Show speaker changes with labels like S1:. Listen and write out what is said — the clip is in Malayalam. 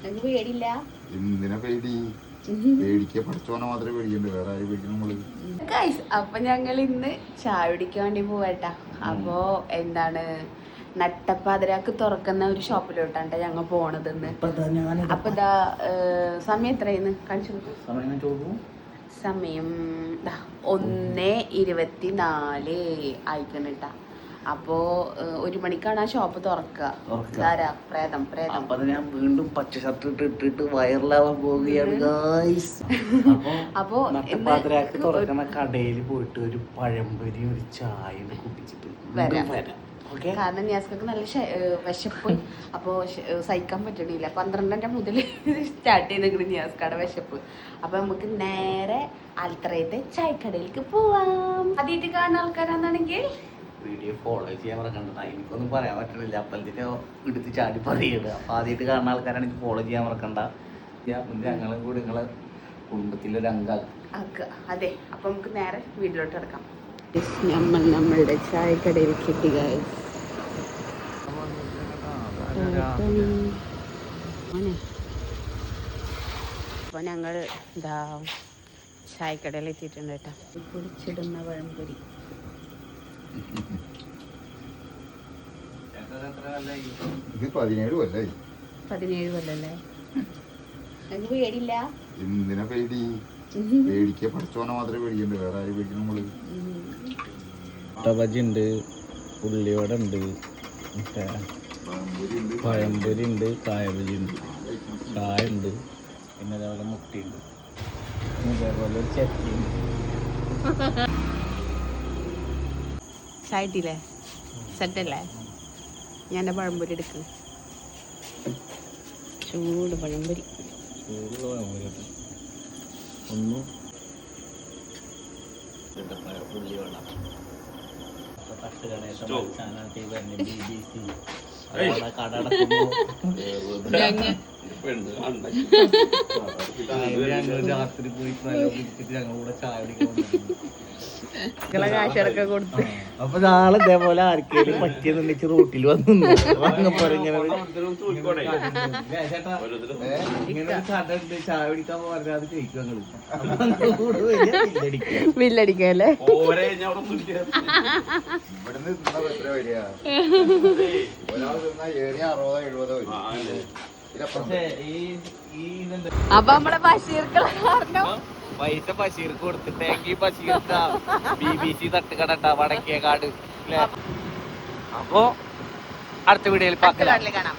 S1: പേടില്ല.
S2: എന്തിനാ പേടി? പേടിക്ക പഠിച്ചോനെ മാത്രമേ പേടിക്കണ്ടു, വേറെ ആരും പേടിക്കണം നമ്മള്.
S1: അപ്പൊ ഞങ്ങൾ ഇന്ന് ചായ കുടിക്കാൻ വേണ്ടി പോവാട്ടാ. അപ്പോ എന്താണ് നട്ടപ്പാതിരാക്ക് തുറക്കുന്ന ഒരു ഷോപ്പിലോട്ടാണ് ഞങ്ങൾ പോണതെന്ന്. അപ്പൊ ഇതാ സമയം എത്രയെന്ന് കാണിച്ചു. സമയം 1:24 ആയിക്കണിട്ടാ. അപ്പോ 1 മണിക്കാണ് ആ ഷോപ്പ് തുറക്കുക. പ്രേതം
S3: അപ്പൊ ഞാൻ വീണ്ടും പച്ച ഷർട്ട് ഇട്ടിട്ട് വൈറലാവാൻ പോവുകയാണ് ഗായ്സ്.
S1: അപ്പോ
S3: നട്ടപ്പാതിരാക്ക് തുറക്കുന്ന കടയിൽ പോയിട്ട് ഒരു പഴംപൊരി ഒരു ചായ കുടിച്ചിട്ട് വരാം.
S1: കാരണം ഞാസ്കൾക്ക് നല്ല വിശപ്പ്. അപ്പോൾ സഹിക്കാൻ പറ്റണില്ല. 12:30 മുതൽ സ്റ്റാർട്ട് ചെയ്തിരിക്കുന്നു ഞാസ്കയുടെ വിശപ്പ്. അപ്പൊ നമുക്ക് നേരെ ആൽത്തറയത്തെ ചായക്കടയിലേക്ക് പോവാം. ആദ്യമായിട്ട് കാണുന്ന ആൾക്കാരാണെന്നുണ്ടെങ്കിൽ
S3: വീഡിയോ ഫോളോ ചെയ്യാൻ മറക്കണ്ട. എനിക്കൊന്നും പറയാൻ പറ്റണില്ല, അപ്പഴത്തേക്ക് എടുത്ത് ചാടി പറയുന്നത്. അപ്പൊ ആദ്യമായിട്ട് കാണുന്ന ആൾക്കാരാണെങ്കിൽ ഫോളോ ചെയ്യാൻ മറക്കണ്ട. ഞങ്ങളും കൂടി നിങ്ങളെ കുടുംബത്തിലൊരു അംഗാക്കുക.
S1: അതെ. അപ്പൊ നമുക്ക് നേരെ വീട്ടിലോട്ട് കിടക്കാം. നമ്മളുടെ ചായക്കടയിൽ കിട്ടി ഗൈസ്. അപ്പൊ ഞങ്ങൾ ഇതാ ചായക്കടയിൽ എത്തിയിട്ടുണ്ട് കേട്ടോ. പൊടിച്ചിടുന്ന പഴംപൊരി.
S2: ഇത് 17 കൊല്ലായി.
S1: 17 കൊല്ലല്ലേ? എനിക്ക് പേടില്ല.
S2: എന്തിനാ പേടി? പേടിക്ക പഠിച്ചോനെ മാത്രമേ പേടിക്കണ്ടു, വേറെ ആരും പേടിക്കണം നമ്മള്.
S3: മുട്ടബജി ഉണ്ട്, ഉള്ളിവട ഉണ്ട്, പഴംപൊരി ഉണ്ട്, കായബജി ഉണ്ട്, കായ ഉണ്ട്, പിന്നെ അതേപോലെ മുട്ടയുണ്ട്, അതേപോലെ ഒരു ചട്നി ഉണ്ട്.
S1: ചായട്ടില്ലേ? സെറ്റല്ലേ? ഞാൻ പഴംപൊരി എടുക്കും. ചൂട് പഴംപൊരി.
S3: ഒന്നും ഉള്ളിവട തട്ട് ഗണേശ സ്ഥാനാർത്ഥി BBC കടടക്കുന്നു. രാത്രി പോയി പ്രലോഭിച്ചിട്ട് ഞങ്ങളുടെ ചായ
S1: കൊടുത്ത്.
S3: അപ്പൊ നാളെ ഇതേപോലെ ആർക്കെങ്കിലും പറ്റിയെന്നുണ്ടെങ്കിൽ റൂട്ടിൽ വന്നു കട ഉണ്ട്, ചായ കുടിക്കാൻ പോകാതെ കഴിക്കും.
S1: ബില്ലടിക്കല്ലേ?
S2: ഇവിടുന്ന് എത്ര വരിക? ഒരാൾ തിന്നാ 60-70 വരും.
S1: അപ്പൊ നമ്മളെ ബഷീർക്കുള്ള കാരണം
S3: പൈസ ബഷീർക്ക് കൊടുത്തിട്ടെങ്കിൽ ബഷീർക്ക BBC തട്ടുകട വടക്കേക്കാട്. അപ്പൊ അടുത്ത വീഡിയോയിൽ
S1: കാണാം.